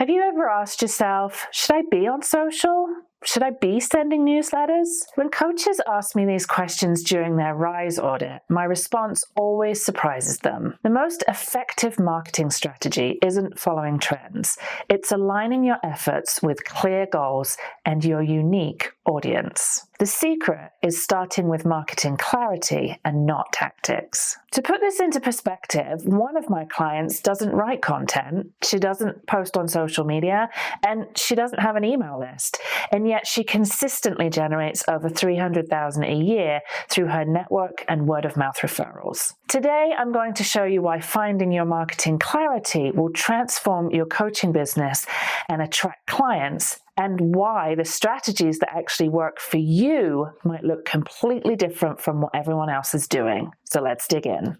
Have you ever asked yourself, should I be on social? Should I be sending newsletters? When coaches ask me these questions during their RISE audit, my response always surprises them. The most effective marketing strategy isn't following trends. It's aligning your efforts with clear goals and your unique audience. The secret is starting with marketing clarity and not tactics. To put this into perspective, one of my clients doesn't write content, she doesn't post on social media, and she doesn't have an email list. And yet she consistently generates over $300,000 a year through her network and word-of-mouth referrals. Today, I'm going to show you why finding your marketing clarity will transform your coaching business and attract clients, and why the strategies that actually work for you might look completely different from what everyone else is doing. So let's dig in.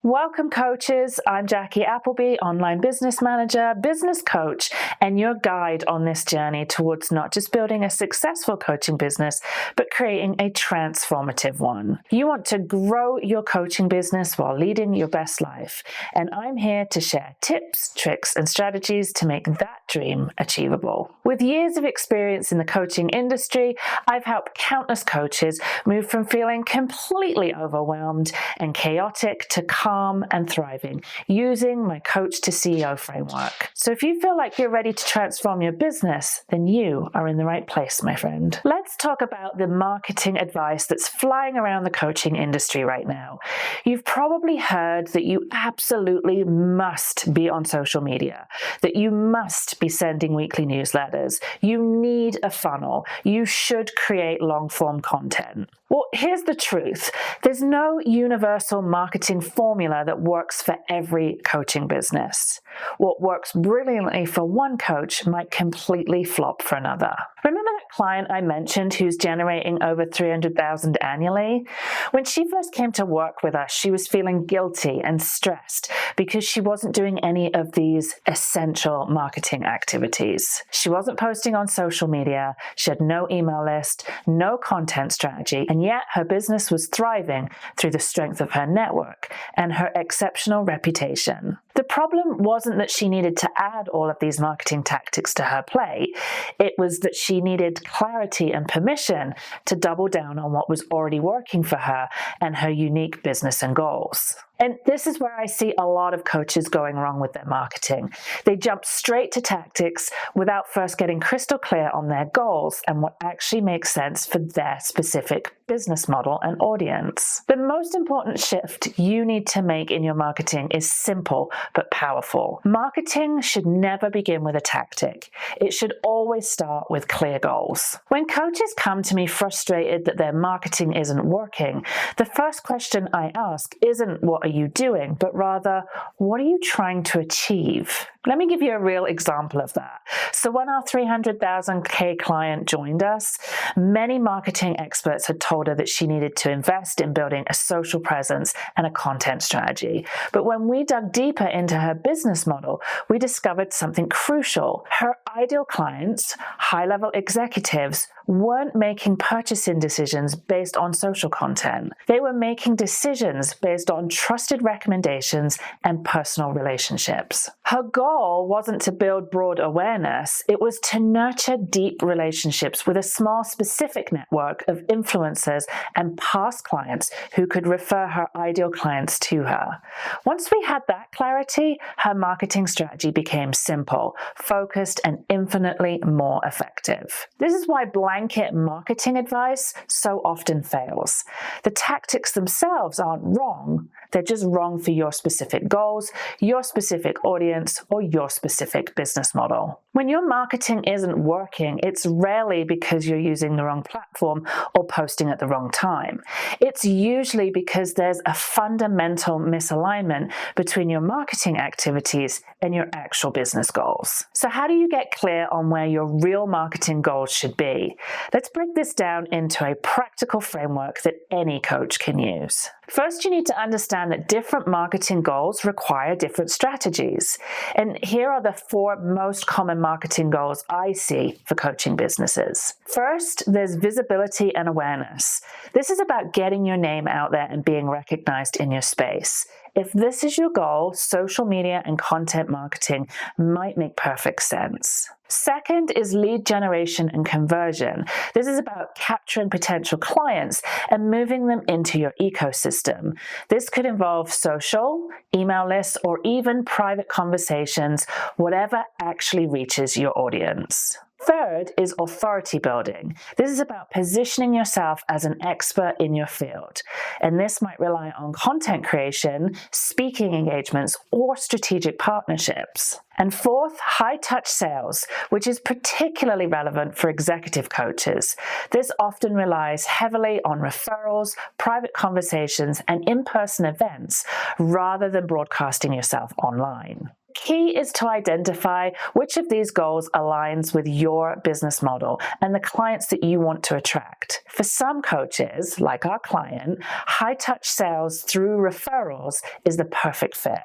Welcome coaches, I'm Jackie Appleby, online business manager, business coach, and your guide on this journey towards not just building a successful coaching business, but creating a transformative one. You want to grow your coaching business while leading your best life, and I'm here to share tips, tricks, and strategies to make that dream achievable. With years of experience in the coaching industry, I've helped countless coaches move from feeling completely overwhelmed and chaotic to calm and thriving using my Coach to CEO framework. So if you feel like you're ready to transform your business, then you are in the right place, my friend. Let's talk about the marketing advice that's flying around the coaching industry right now. You've probably heard that you absolutely must be on social media, that you must be sending weekly newsletters, you need a funnel, you should create long-form content. Well, here's the truth. There's no universal marketing formula that works for every coaching business. What works brilliantly for one coach might completely flop for another. Remember that client I mentioned who's generating over $300,000 annually? When she first came to work with us, she was feeling guilty and stressed because she wasn't doing any of these essential marketing activities. She wasn't posting on social media, she had no email list, no content strategy, and yet her business was thriving through the strength of her network and her exceptional reputation. The problem wasn't that she needed to add all of these marketing tactics to her plate. It was that she needed clarity and permission to double down on what was already working for her and her unique business and goals. And this is where I see a lot of coaches going wrong with their marketing. They jump straight to tactics without first getting crystal clear on their goals and what actually makes sense for their specific business model and audience. The most important shift you need to make in your marketing is simple but powerful. Marketing should never begin with a tactic. It should always start with clear goals. When coaches come to me frustrated that their marketing isn't working, the first question I ask isn't what are you doing, but rather, what are you trying to achieve? Let me give you a real example of that. So when our $300,000 client joined us, many marketing experts had told her that she needed to invest in building a social presence and a content strategy. But when we dug deeper into her business model, we discovered something crucial. Her ideal clients, high-level executives, weren't making purchasing decisions based on social content. They were making decisions based on trusted recommendations and personal relationships. Her goal wasn't to build broad awareness, it was to nurture deep relationships with a small specific network of influencers and past clients who could refer her ideal clients to her. Once we had that clarity, her marketing strategy became simple, focused, and infinitely more effective. This is why blanket marketing advice so often fails. The tactics themselves aren't wrong, they're just wrong for your specific goals, your specific audience, or your specific business model. When your marketing isn't working, it's rarely because you're using the wrong platform or posting at the wrong time. It's usually because there's a fundamental misalignment between your marketing activities and your actual business goals. So how do you get clear on where your real marketing goals should be? Let's break this down into a practical framework that any coach can use. First, you need to understand understand that different marketing goals require different strategies. And here are the 4 most common marketing goals I see for coaching businesses. First, there's visibility and awareness. This is about getting your name out there and being recognized in your space. If this is your goal, social media and content marketing might make perfect sense. Second is lead generation and conversion. This is about capturing potential clients and moving them into your ecosystem. This could involve social, email lists, or even private conversations, whatever actually reaches your audience. Third is authority building. This is about positioning yourself as an expert in your field. And this might rely on content creation, speaking engagements, or strategic partnerships. And fourth, high-touch sales, which is particularly relevant for executive coaches. This often relies heavily on referrals, private conversations, and in-person events rather than broadcasting yourself online. Key is to identify which of these goals aligns with your business model and the clients that you want to attract. For some coaches, like our client, high-touch sales through referrals is the perfect fit.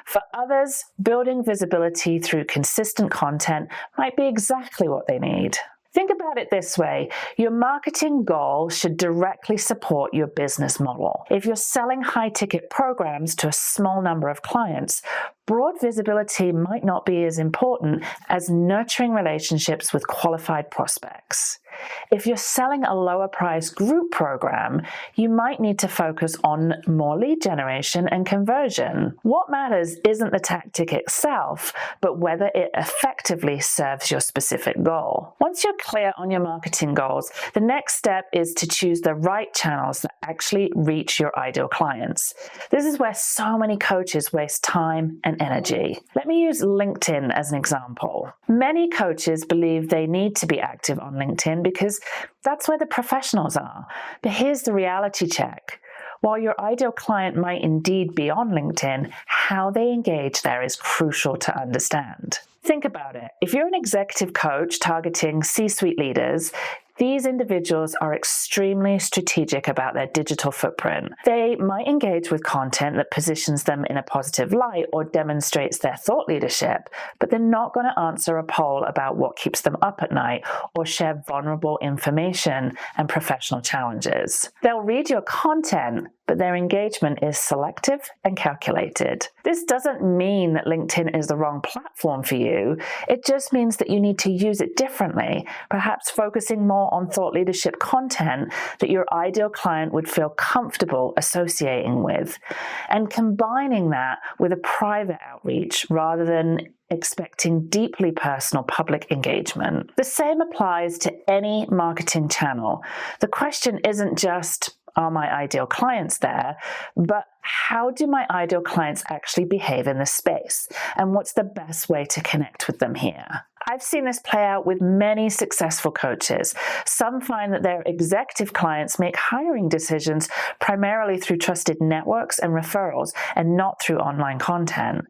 For others, building visibility through consistent content might be exactly what they need. Think about it this way. Your marketing goal should directly support your business model. If you're selling high-ticket programs to a small number of clients, broad visibility might not be as important as nurturing relationships with qualified prospects. If you're selling a lower-priced group program, you might need to focus on more lead generation and conversion. What matters isn't the tactic itself, but whether it effectively serves your specific goal. Once you're clear on your marketing goals, the next step is to choose the right channels that actually reach your ideal clients. This is where so many coaches waste time and energy. Let me use LinkedIn as an example. Many coaches believe they need to be active on LinkedIn because that's where the professionals are. But here's the reality check. While your ideal client might indeed be on LinkedIn, how they engage there is crucial to understand. Think about it. If you're an executive coach targeting C-suite leaders, these individuals are extremely strategic about their digital footprint. They might engage with content that positions them in a positive light or demonstrates their thought leadership, but they're not going to answer a poll about what keeps them up at night or share vulnerable information and professional challenges. They'll read your content, but their engagement is selective and calculated. This doesn't mean that LinkedIn is the wrong platform for you. It just means that you need to use it differently, perhaps focusing more on thought leadership content that your ideal client would feel comfortable associating with, and combining that with a private outreach rather than expecting deeply personal public engagement. The same applies to any marketing channel. The question isn't just, are my ideal clients there, but how do my ideal clients actually behave in this space? And what's the best way to connect with them here? I've seen this play out with many successful coaches. Some find that their executive clients make hiring decisions primarily through trusted networks and referrals and not through online content.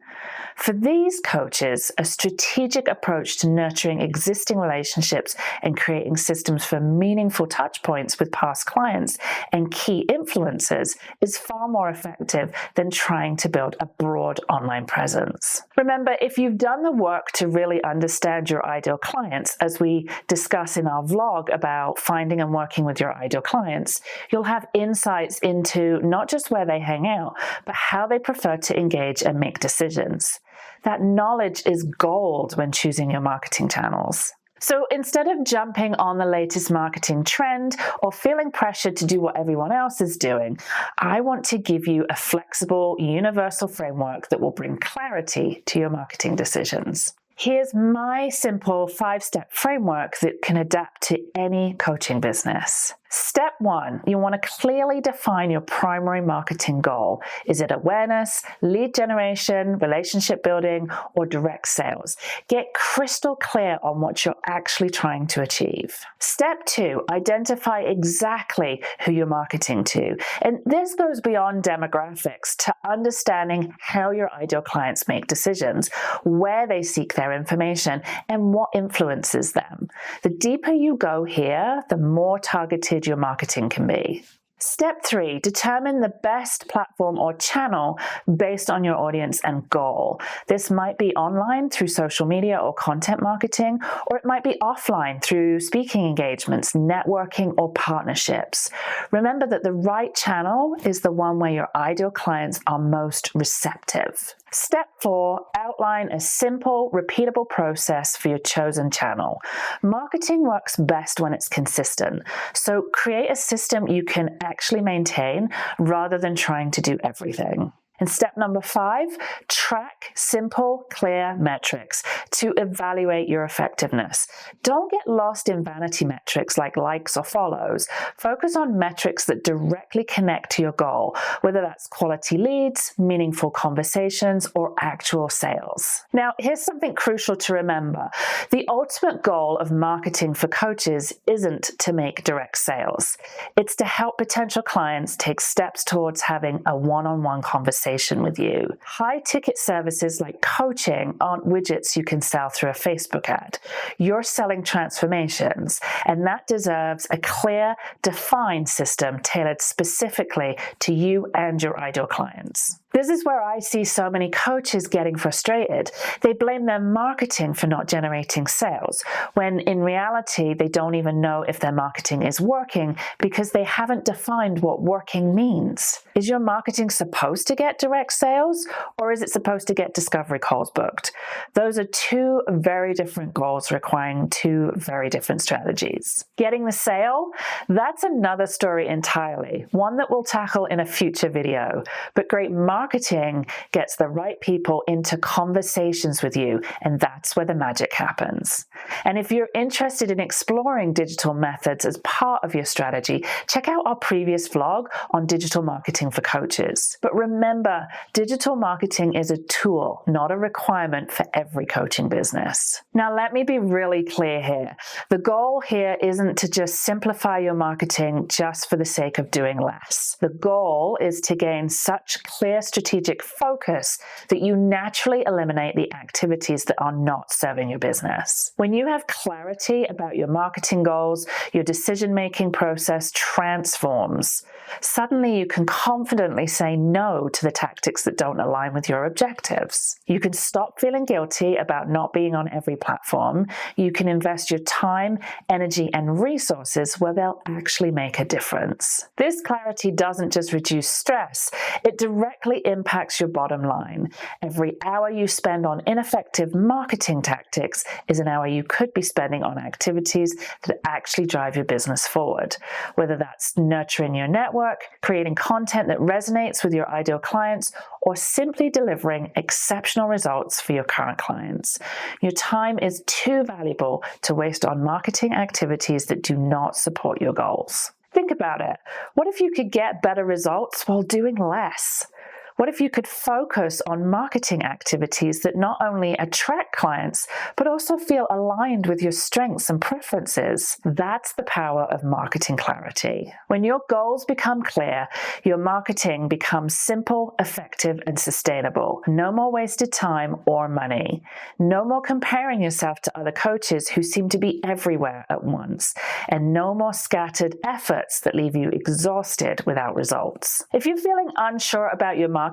For these coaches, a strategic approach to nurturing existing relationships and creating systems for meaningful touch points with past clients and key influencers is far more effective than trying to build a broad online presence. Remember, if you've done the work to really understand your ideal clients, as we discuss in our vlog about finding and working with your ideal clients, you'll have insights into not just where they hang out, but how they prefer to engage and make decisions. That knowledge is gold when choosing your marketing channels. So instead of jumping on the latest marketing trend or feeling pressured to do what everyone else is doing, I want to give you a flexible, universal framework that will bring clarity to your marketing decisions. Here's my simple 5-step framework that can adapt to any coaching business. Step 1, you want to clearly define your primary marketing goal. Is it awareness, lead generation, relationship building, or direct sales? Get crystal clear on what you're actually trying to achieve. Step 2, identify exactly who you're marketing to. And this goes beyond demographics to understanding how your ideal clients make decisions, where they seek their information, and what influences them. The deeper you go here, the more targeted your marketing can be. Step 3, determine the best platform or channel based on your audience and goal. This might be online through social media or content marketing, or it might be offline through speaking engagements, networking, or partnerships. Remember that the right channel is the one where your ideal clients are most receptive. Step 4, outline a simple, repeatable process for your chosen channel. Marketing works best when it's consistent, so create a system you can actually maintain rather than trying to do everything. And step number 5, track simple, clear metrics to evaluate your effectiveness. Don't get lost in vanity metrics like likes or follows. Focus on metrics that directly connect to your goal, whether that's quality leads, meaningful conversations, or actual sales. Now, here's something crucial to remember. The ultimate goal of marketing for coaches isn't to make direct sales. It's to help potential clients take steps towards having a one-on-one conversation with you. High-ticket services like coaching aren't widgets you can sell through a Facebook ad. You're selling transformations, and that deserves a clear, defined system tailored specifically to you and your ideal clients. This is where I see so many coaches getting frustrated. They blame their marketing for not generating sales, when in reality, they don't even know if their marketing is working because they haven't defined what working means. Is your marketing supposed to get direct sales, or is it supposed to get discovery calls booked? Those are two very different goals requiring two very different strategies. Getting the sale, that's another story entirely, one that we'll tackle in a future video. But great marketing gets the right people into conversations with you, and that's where the magic happens. And if you're interested in exploring digital methods as part of your strategy, check out our previous vlog on digital marketing for coaches. But remember, digital marketing is a tool, not a requirement for every coaching business. Now, let me be really clear here. The goal here isn't to just simplify your marketing just for the sake of doing less. The goal is to gain such clear strategic focus that you naturally eliminate the activities that are not serving your business. When you have clarity about your marketing goals, your decision-making process transforms. Suddenly, you can confidently say no to the tactics that don't align with your objectives. You can stop feeling guilty about not being on every platform. You can invest your time, energy, and resources where they'll actually make a difference. This clarity doesn't just reduce stress, it directly impacts your bottom line. Every hour you spend on ineffective marketing tactics is an hour you could be spending on activities that actually drive your business forward, whether that's nurturing your network, creating content that resonates with your ideal clients, or simply delivering exceptional results for your current clients. Your time is too valuable to waste on marketing activities that do not support your goals. Think about it. What if you could get better results while doing less? What if you could focus on marketing activities that not only attract clients, but also feel aligned with your strengths and preferences? That's the power of marketing clarity. When your goals become clear, your marketing becomes simple, effective, and sustainable. No more wasted time or money. No more comparing yourself to other coaches who seem to be everywhere at once. And no more scattered efforts that leave you exhausted without results. If you're feeling unsure about your marketing,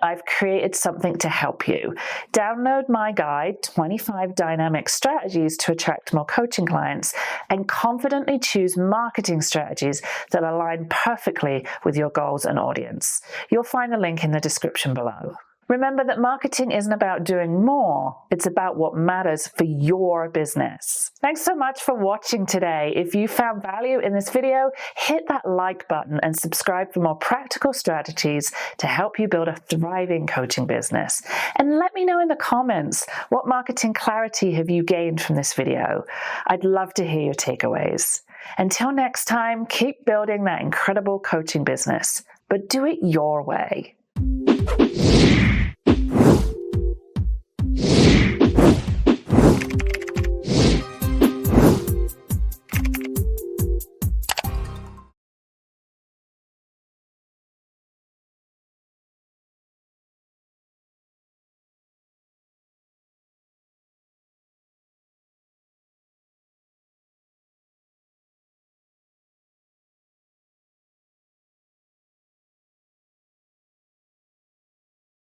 I've created something to help you. Download my guide, 25 Dynamic Strategies to Attract More Coaching Clients, and confidently choose marketing strategies that align perfectly with your goals and audience. You'll find the link in the description below. Remember that marketing isn't about doing more, it's about what matters for your business. Thanks so much for watching today. If you found value in this video, hit that like button and subscribe for more practical strategies to help you build a thriving coaching business. And let me know in the comments, what marketing clarity have you gained from this video? I'd love to hear your takeaways. Until next time, keep building that incredible coaching business, but do it your way.